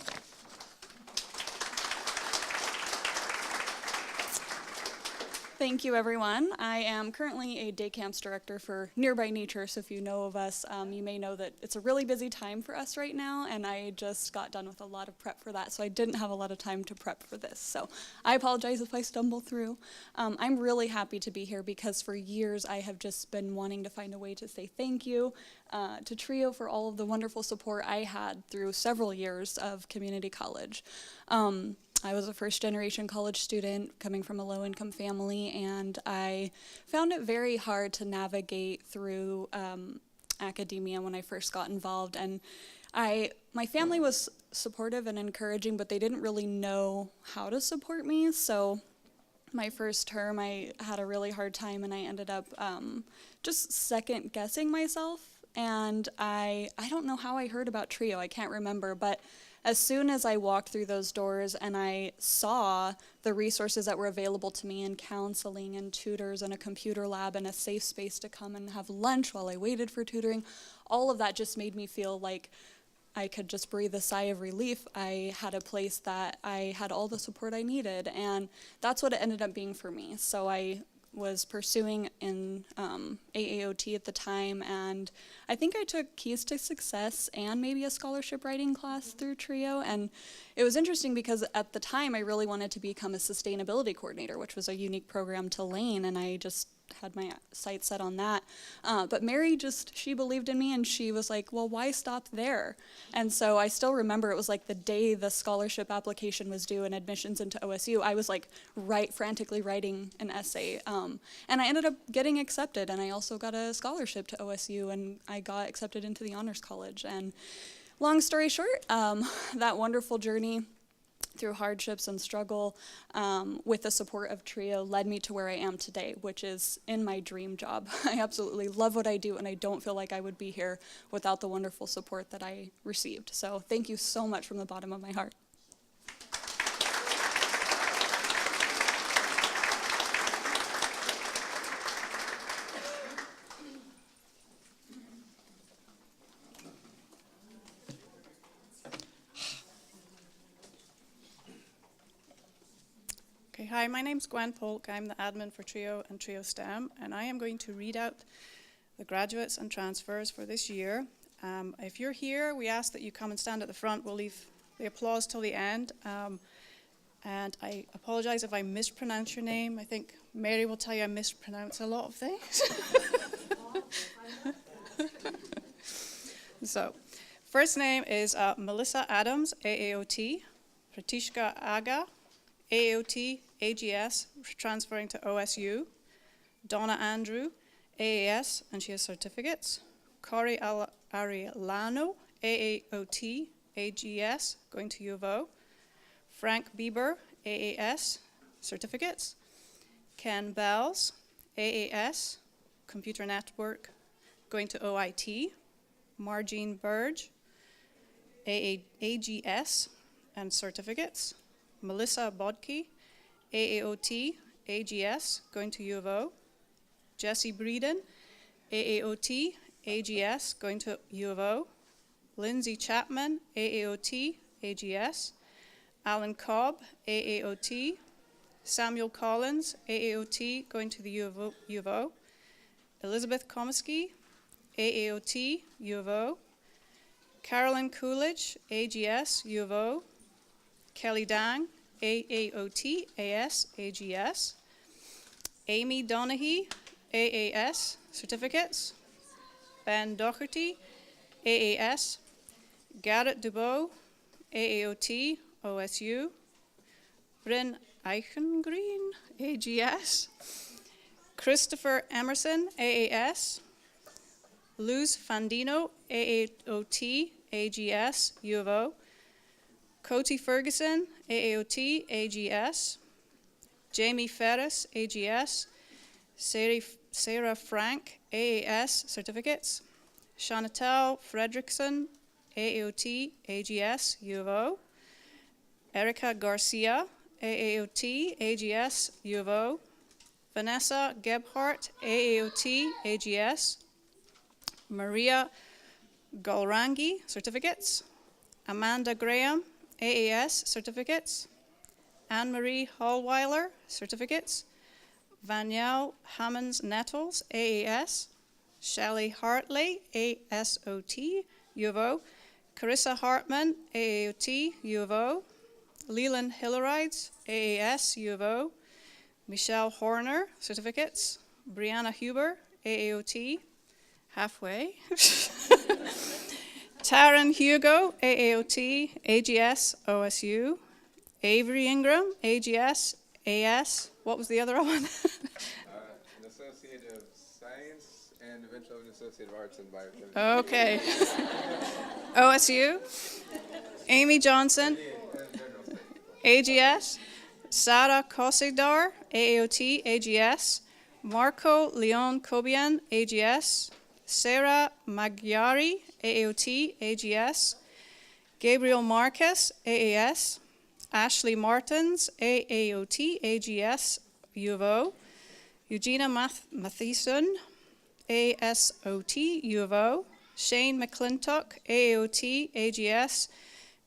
Thank you, everyone. I am currently a day camps director for Nearby Nature, so if you know of us, you may know that it's a really busy time for us right now, and I just got done with a lot of prep for that, so I didn't have a lot of time to prep for this. So I apologize if I stumble through. I'm really happy to be here because for years I have just been wanting to find a way to say thank you to TRiO for all of the wonderful support I had through several years of community college. I was a first-generation college student coming from a low-income family, and I found it very hard to navigate through academia when I first got involved. And my family was supportive and encouraging, but they didn't really know how to support me. So my first term, I had a really hard time, and I ended up just second-guessing myself. And I don't know how I heard about TRiO. I can't remember, but as soon as I walked through those doors and I saw the resources that were available to me in counseling and tutors and a computer lab and a safe space to come and have lunch while I waited for tutoring, all of that just made me feel like I could just breathe a sigh of relief. I had a place that I had all the support I needed, and that's what it ended up being for me. So I was pursuing in AAOT at the time, and I think I took Keys to Success and maybe a scholarship writing class through TRiO, and it was interesting because at the time I really wanted to become a sustainability coordinator, which was a unique program to Lane, and I just had my sights set on that. But Mary she believed in me, and she was like, well, why stop there? And so I still remember it was like the day the scholarship application was due and admissions into OSU, I was like frantically writing an essay. And I ended up getting accepted, and I also got a scholarship to OSU, and I got accepted into the Honors College. And long story short, that wonderful journey through hardships and struggle with the support of TRiO led me to where I am today, which is in my dream job. I absolutely love what I do, and I don't feel like I would be here without the wonderful support that I received. So thank you so much from the bottom of my heart. Hi, my name's Gwen Polk. I'm the admin for TRiO and TRiO STEM, and I am going to read out the graduates and transfers for this year. If you're here, we ask that you come and stand at the front. We'll leave the applause till the end. And I apologize if I mispronounce your name. I think Mary will tell you I mispronounce a lot of things. So, first name is Melissa Adams, AAOT, Pratishka Aga, AAOT, AGS, transferring to OSU, Donna Andrew, AAS, and she has certificates, Corey Ariellano, AAOT, AGS, going to U of O, Frank Bieber, AAS, certificates, Ken Bells, AAS, Computer Network, going to OIT, Margene Burge, AGS, and certificates, Melissa Bodke, AAOT, AGS, going to U of O, Jesse Breeden, AAOT, AGS, going to U of O, Lindsay Chapman, AAOT, AGS, Alan Cobb, AAOT, Samuel Collins, AAOT, going to the U of O, Elizabeth Komisky, AAOT, U of O, Carolyn Coolidge, AGS, U of O, Kelly Dang, AAOT, AS, AGS, Amy Donaghy, AAS, certificates, Ben Doherty, AAS, Garrett Dubois, AAOT, OSU, Bryn Eichengreen, AGS, Christopher Emerson, AAS, Luz Fandino, AAOT, AGS, U of O, Cody Ferguson, AAOT, AGS, Jamie Ferris, AGS, Sarah Frank, AAS, certificates, Shanatel Fredrickson, AAOT, AGS, U of O, Erica Garcia, AAOT, AGS, U of O, Vanessa Gebhardt, AAOT, AGS, Maria Golrangi, certificates, Amanda Graham, AAS, certificates, Anne-Marie Hallweiler, certificates, Vaniel Hammonds Nettles, AAS, Shelley Hartley, ASOT, U of O, Carissa Hartman, AAOT, U of O, Leland Hillerides, AAS, U of O, Michelle Horner, certificates, Brianna Huber, AAOT, halfway, Taryn Hugo, AAOT, AGS, OSU, Avery Ingram, AGS, AS, what was the other one? An Associate of Science and eventually an Associate of Arts in Biochemistry. Okay. OSU, Amy Johnson, AGS, Sarah Kosidar, AAOT, AGS, Marco Leon Kobian, AGS, Sarah Magyari, AAOT, AGS, Gabriel Marquez, AAS, Ashley Martins, AAOT, AGS, U of O, Eugenia Matheson, ASOT, U of O, Shane McClintock, AAOT, AGS,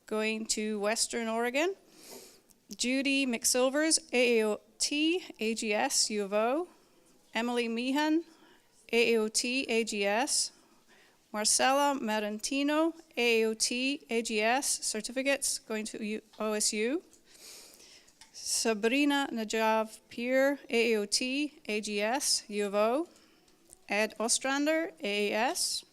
going to Western Oregon, Judy McSilvers, AAOT, AGS, U of O, Emily Meehan, AAOT, AGS, Marcella Marantino, AAOT, AGS, certificates, going to OSU, Sabrina Najav Peer, AAOT, AGS, U of O, Ed Ostrander, AAS,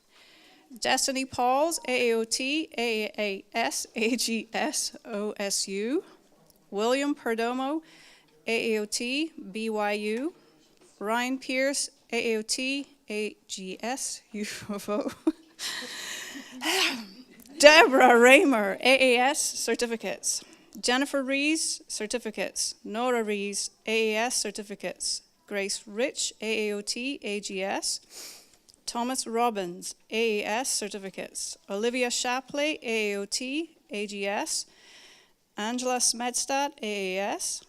Destiny Pauls, AAOT, AAS, AGS, OSU, William Perdomo, AAOT, BYU, Ryan Pierce, AAOT, AGS, U of O, Deborah Raymer, AAS, certificates, Jennifer Rees, certificates, Nora Rees, AAS, certificates, Grace Rich, AAOT, AGS, Thomas Robbins, AAS, certificates, Olivia Shapley, AAOT, AGS, Angela Smedstad, AAS,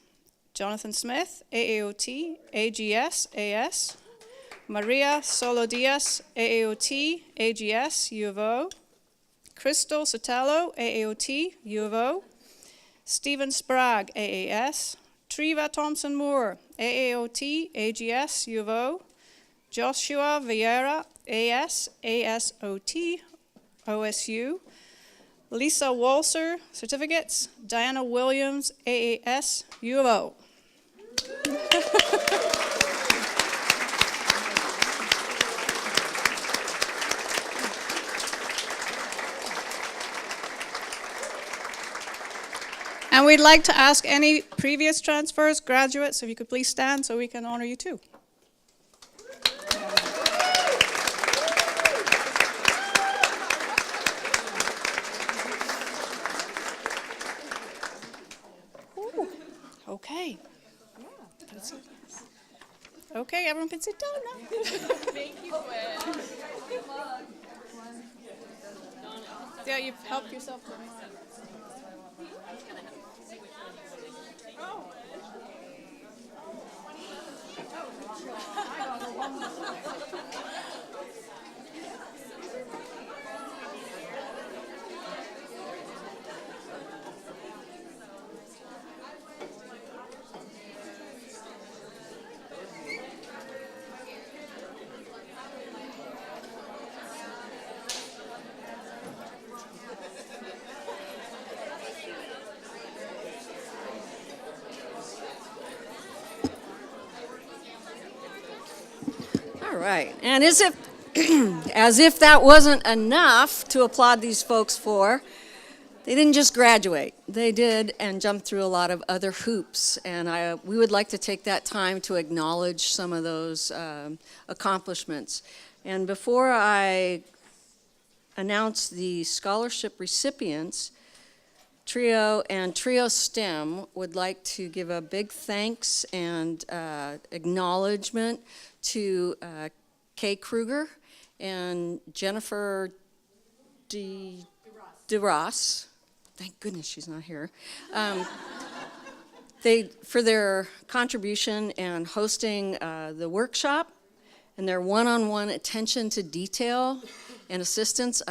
Jonathan Smith, AAOT, AGS, AS, Maria Solo Diaz, AAOT, AGS, U of O, Crystal Sotelo, AAOT, U of O, Stephen Sprague, AAS, Triva Thompson Moore, AAOT, AGS, U of O, Joshua Vieira, AS, ASOT, OSU, Lisa Walser, certificates, Diana Williams, AAS, U of O. And we'd like to ask any previous transfers, graduates, if you could please stand so we can honor you too. Ooh, okay. Okay, everyone can sit down now. Thank you, Gwen. Yeah, you've helped yourself to mine. All right, and as if that wasn't enough to applaud these folks for, they didn't just graduate. They did and jumped through a lot of other hoops, and we would like to take that time to acknowledge some of those accomplishments. And before I announce the scholarship recipients, TRiO and TRiO STEM would like to give a big thanks and acknowledgement to Kay Kruger and Jennifer DeRoss. Thank goodness she's not here. For their contribution and hosting the workshop and their one-on-one attention to detail and assistance.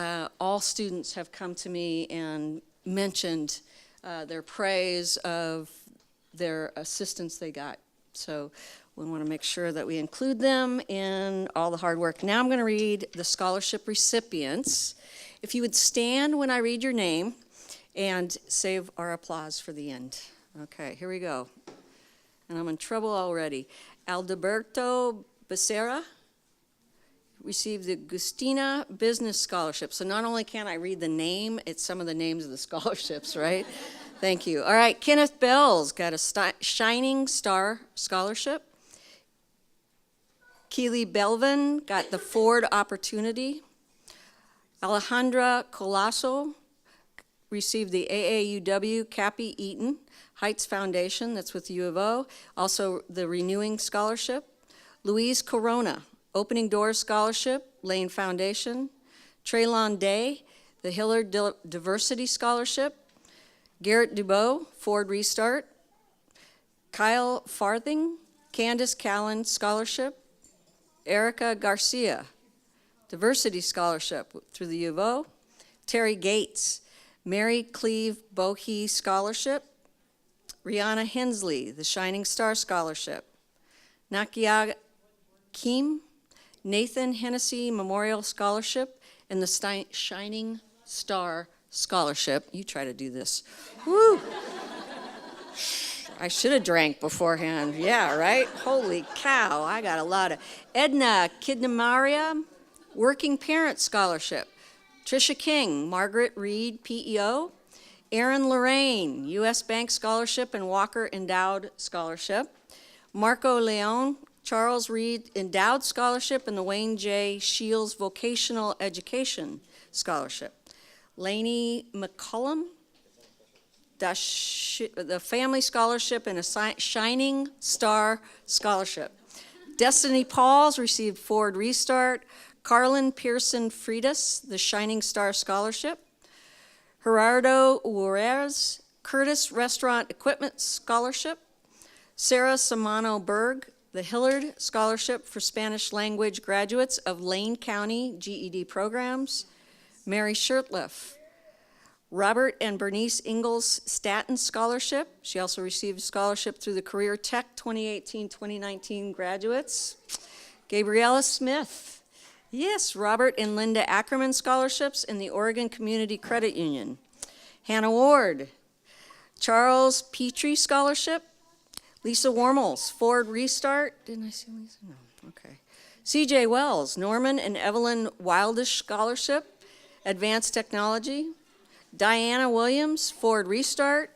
All students have come to me and mentioned their praise of their assistance they got. So we want to make sure that we include them in all the hard work. Now I'm going to read the scholarship recipients. If you would stand when I read your name and save our applause for the end. Okay, here we go. And I'm in trouble already. Alberto Becerra received the Gustina Business Scholarship. So not only can I read the name, it's some of the names of the scholarships, right? Thank you. All right, Kenneth Bell's got a Shining Star Scholarship. Keely Belvin got the Ford Opportunity. Alejandra Colasso received the AAUW Cappy Eaton Heights Foundation, that's with U of O. Also the Renewing Scholarship. Louise Corona, Opening Doors Scholarship, Lane Foundation. Traylon Day, the Hillard Diversity Scholarship. Garrett Dubois, Ford Restart. Kyle Farthing, Candace Callan Scholarship. Erica Garcia, Diversity Scholarship through the U of O. Terry Gates, Mary Cleve Bohe Scholarship. Rihanna Hensley, the Shining Star Scholarship. Nakia Kim, Nathan Hennessy Memorial Scholarship, and the Shining Star Scholarship. You try to do this. Woo! I should have drank beforehand. Yeah, right? Holy cow, I got a lot of. Edna Kidnamaria, Working Parent Scholarship. Tricia King, Margaret Reed, PEO. Aaron Lorraine, U.S. Bank Scholarship and Walker Endowed Scholarship. Marco Leon, Charles Reed Endowed Scholarship and the Wayne J. Shields Vocational Education Scholarship. Lainey McCullum, the Family Scholarship and a Shining Star Scholarship. Destiny Pauls received Ford Restart. Carlin Pearson Freitas, the Shining Star Scholarship. Gerardo Juarez, Curtis Restaurant Equipment Scholarship. Sarah Samano Berg, the Hillard Scholarship for Spanish Language Graduates of Lane County GED Programs. Mary Shirtliff, Robert and Bernice Ingalls Staten Scholarship. She also received a scholarship through the Career Tech 2018-2019 graduates. Gabriella Smith. Yes, Robert and Linda Ackerman Scholarships in the Oregon Community Credit Union. Hannah Ward. Charles Petrie Scholarship. Lisa Wormels, Ford Restart. Didn't I see Lisa? No, okay. CJ Wells, Norman and Evelyn Wildish Scholarship, Advanced Technology. Diana Williams, Ford Restart.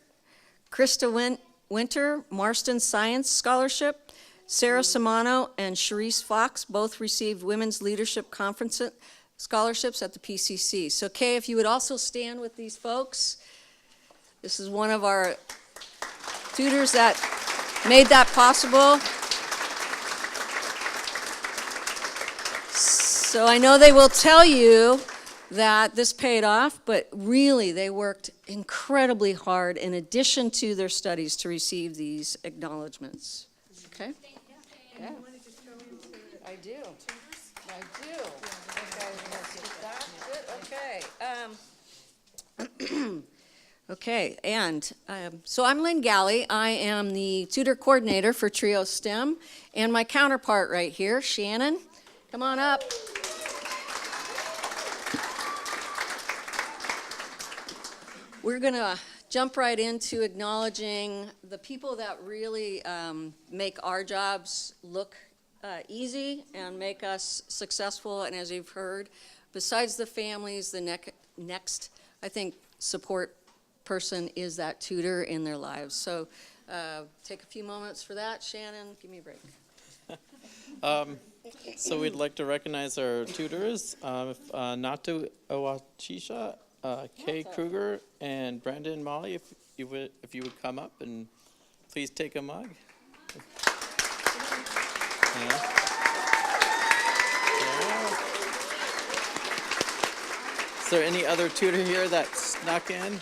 Krista Winter, Marston Science Scholarship. Sarah Samano and Sharice Fox both received Women's Leadership Conference scholarships at the PCC. So Kay, if you would also stand with these folks. This is one of our tutors that made that possible. So I know they will tell you that this paid off, but really they worked incredibly hard in addition to their studies to receive these acknowledgments. Okay? Yeah. I do. I do. Okay. Okay, and so I'm Lynn Galley. I am the tutor coordinator for TRiO STEM, and my counterpart right here, Shannon, come on up. We're going to jump right into acknowledging the people that really make our jobs look easy and make us successful. And as you've heard, besides the families, the next, I think, support person is that tutor in their lives. So take a few moments for that. Shannon, give me a break. So we'd like to recognize our tutors, Natu Awachisha, Kay Kruger, and Brandon Molly, if you would come up and please take a mug. Yeah. Is there any other tutor here that snuck in?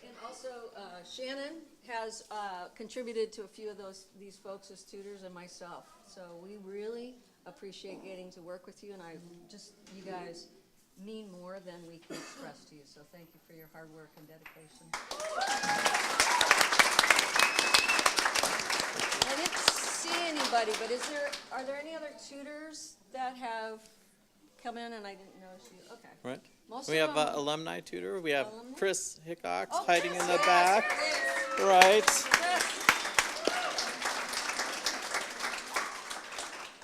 And also, Shannon has contributed to a few of these folks as tutors and myself. So we really appreciate getting to work with you, and you guys mean more than we can express to you. So thank you for your hard work and dedication. I didn't see anybody, but are there any other tutors that have come in and I didn't notice you? Okay. Right. Most We of have them- alumni tutor. We have Alumni? Chris Hickox Oh, hiding Chris, in the yes, back. there Right. Chris.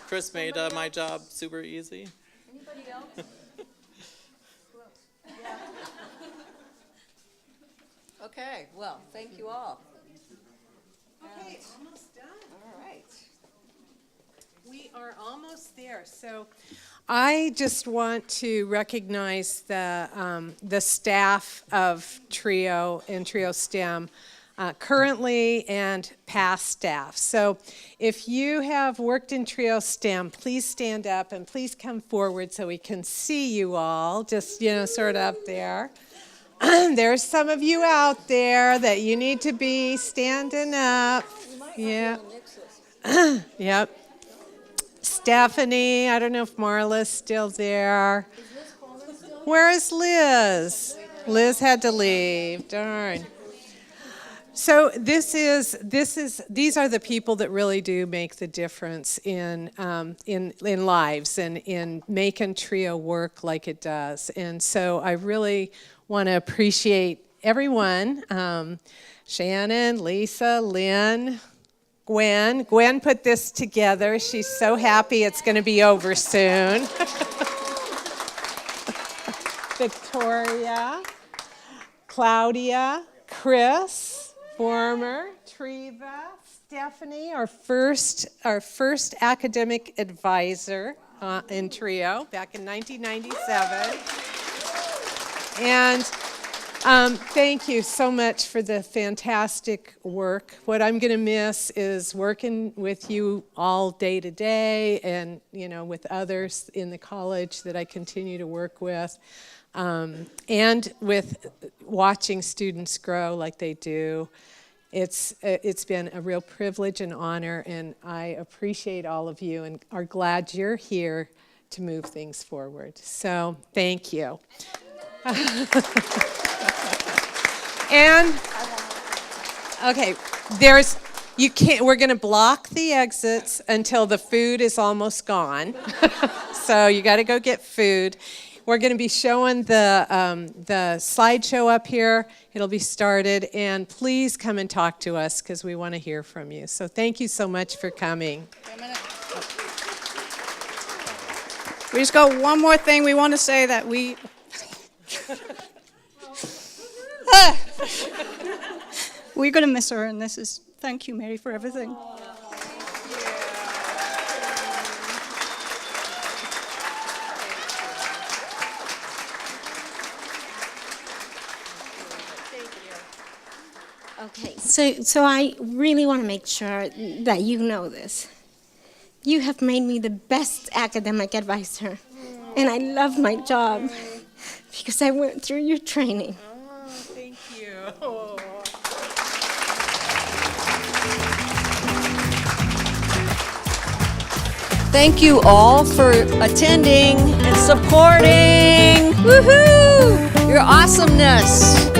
Chris made my job super easy. Anybody else? Who else? Yeah. Okay, well, thank you all. Okay, almost done. All right. We are almost there. So I just want to recognize the staff of TRiO and TRiO STEM, currently and past staff. So if you have worked in TRiO STEM, please stand up and please come forward so we can see you all, just, sort of up there. There's some of you out there that you need to be standing up. Yeah. Yep. Stephanie, I don't know if Marla's still there. Where is Liz? Liz had to leave, darn. So these are the people that really do make the difference in lives and in making TRiO work like it does. And so I really want to appreciate everyone, Shannon, Lisa, Lynn, Gwen. Gwen put this together. She's so happy it's going to be over soon. Victoria, Claudia, Chris, Former, Treva, Stephanie, our first academic advisor in TRiO back in 1997. And thank you so much for the fantastic work. What I'm going to miss is working with you all day to day and, with others in the college that I continue to work with, and with watching students grow like they do. It's been a real privilege and honor, and I appreciate all of you and are glad you're here to move things forward. So thank you. And okay, we're going to block the exits until the food is almost gone. So you got to go get food. We're going to be showing the slideshow up here. It'll be started, and please come and talk to us because we want to hear from you. So thank you so much for coming. We just got one more thing we want to say that we We're going to miss her, and thank you, Mary, for everything. Okay, so I really want to make sure that you know this. You have made me the best academic advisor, and I love my job because I went through your training. Oh, thank you. Thank you all for attending and supporting. Woohoo! Your awesomeness.